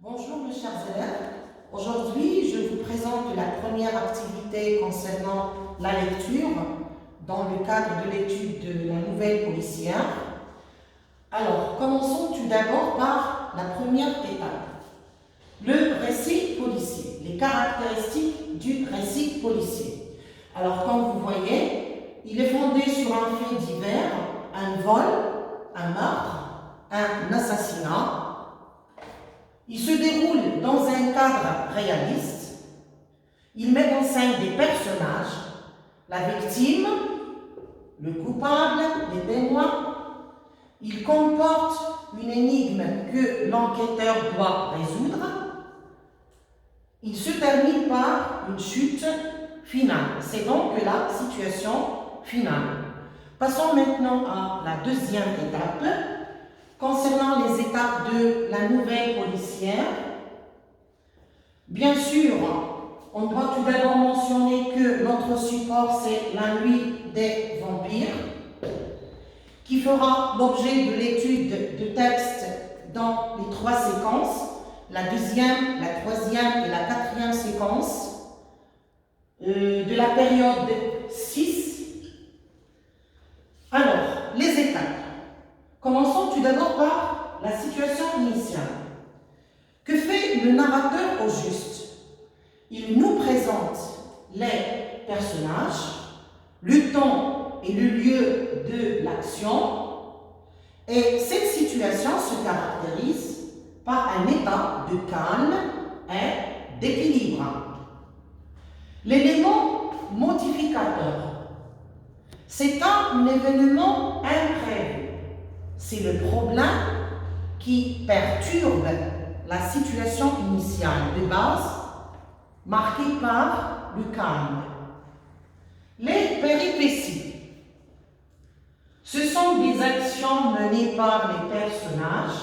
Bonjour mes chers élèves, aujourd'hui je vous présente la première activité concernant la lecture dans le cadre de l'étude de la nouvelle policière. Alors commençons tout d'abord par la première étape, le récit policier, les caractéristiques du récit policier. Alors comme vous voyez, il est fondé sur un fait divers, un vol, un meurtre, un assassinat. Il se déroule dans un cadre réaliste. Il met en scène des personnages, la victime, le coupable, les témoins. Il comporte une énigme que l'enquêteur doit résoudre. Il se termine par une chute finale. C'est donc la situation finale. Passons maintenant à la deuxième étape. Concernant les étapes de la nouvelle policière, bien sûr, on doit tout d'abord mentionner que notre support, c'est la nuit des vampires, qui fera l'objet de l'étude de texte dans les trois séquences, la deuxième, la troisième et la quatrième séquence de la période 6. Alors, les étapes. Commençons tout d'abord par la situation initiale. Que fait le narrateur au juste? Il nous présente les personnages, le temps et le lieu de l'action, et cette situation se caractérise par un état de calme et d'équilibre. L'élément modificateur, c'est un événement imprévu. C'est le problème qui perturbe la situation initiale de base, marquée par le calme. Les péripéties, ce sont des actions menées par les personnages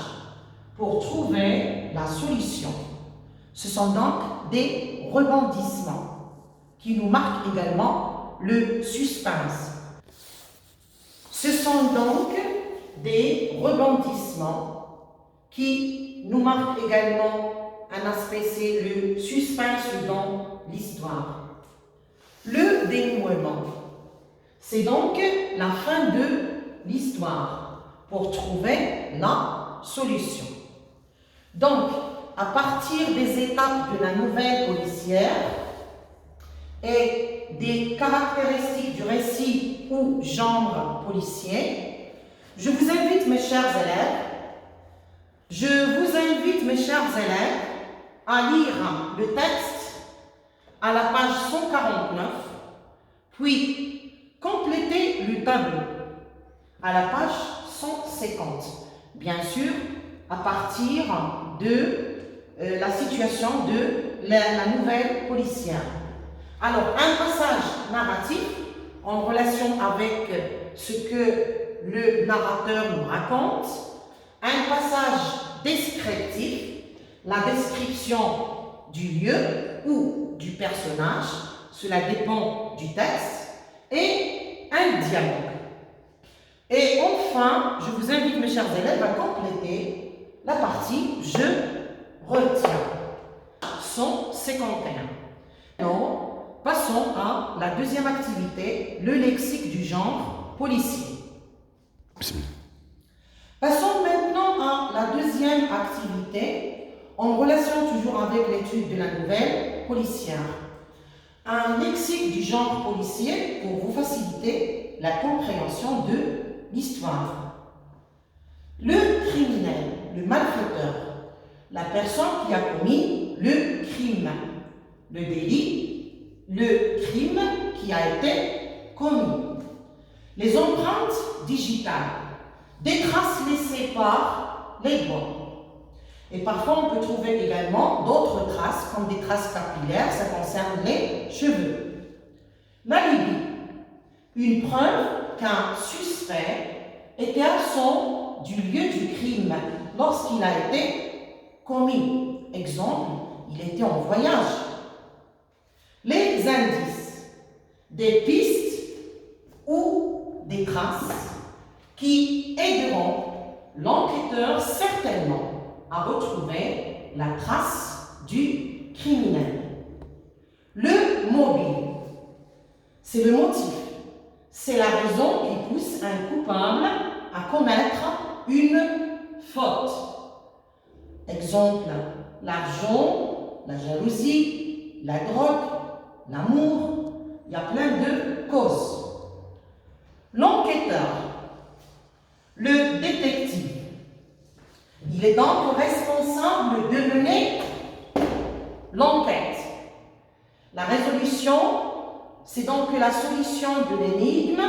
pour trouver la solution. Ce sont donc des rebondissements qui nous marquent également le suspense. Ce sont donc des rebondissements qui nous marquent également un aspect, c'est le suspense dans l'histoire. Le dénouement, c'est donc la fin de l'histoire pour trouver la solution. Donc, à partir des étapes de la nouvelle policière et des caractéristiques du récit ou genre policier, je vous invite, mes chers élèves, à lire le texte à la page 149, puis compléter le tableau à la page 150. Bien sûr, à partir de la situation de la nouvelle policière. Alors, un passage narratif en relation avec ce que le narrateur nous raconte, un passage descriptif, la description du lieu ou du personnage, cela dépend du texte, et un dialogue. Et enfin, je vous invite, mes chers élèves, à compléter la partie « Je retiens » 151. Maintenant, passons à la deuxième activité, le lexique du genre policier. Passons maintenant à la deuxième activité, en relation toujours avec l'étude de la nouvelle policière. Un lexique du genre policier pour vous faciliter la compréhension de l'histoire. Le criminel, le malfaiteur, la personne qui a commis le crime, le délit, le crime qui a été commis. Les empreintes digitales, des traces laissées par les doigts. Et parfois, on peut trouver également d'autres traces, comme des traces capillaires, ça concerne les cheveux. L'alibi, une preuve qu'un suspect était absent du lieu du crime lorsqu'il a été commis. Exemple, il était en voyage. Les indices, des pistes ou des traces qui aideront l'enquêteur certainement à retrouver la trace du criminel. Le mobile, c'est le motif, c'est la raison qui pousse un coupable à commettre une faute. Exemple, l'argent, la jalousie, la drogue, l'amour, il y a plein de causes. L'enquêteur, le détective, il est donc responsable de mener l'enquête. La résolution, c'est donc la solution de l'énigme,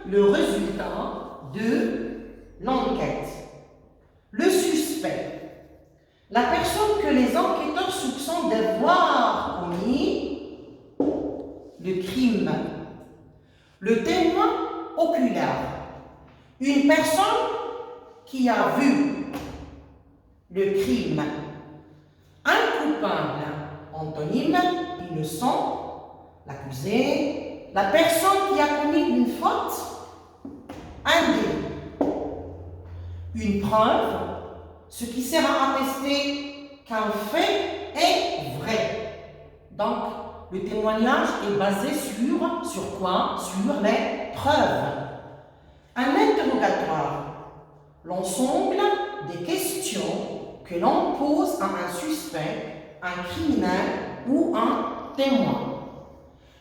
le résultat de l'enquête. Le suspect, la personne que les enquêteurs soupçonnent d'avoir commis le crime. Le témoin oculaire, une personne qui a vu le crime. Un coupable, antonyme, innocent, l'accusé, la personne qui a commis une faute, un délit. Une preuve, ce qui sert à attester qu'un fait est vrai. Donc, le témoignage est basé sur quoi? Sur les preuves. Un interrogatoire, l'ensemble des questions que l'on pose à un suspect, un criminel ou un témoin.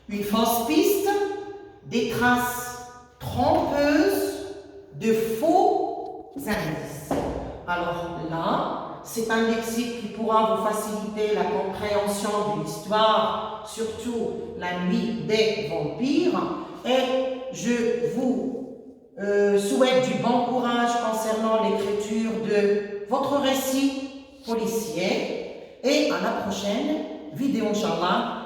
Une fausse piste, des traces trompeuses de faux indices. Alors là, c'est un lexique qui pourra vous faciliter la compréhension de l'histoire, surtout la nuit des vampires. Et je vous souhaite du bon courage concernant l'écriture de votre récit policier. Et à la prochaine vidéo, Inch'Allah.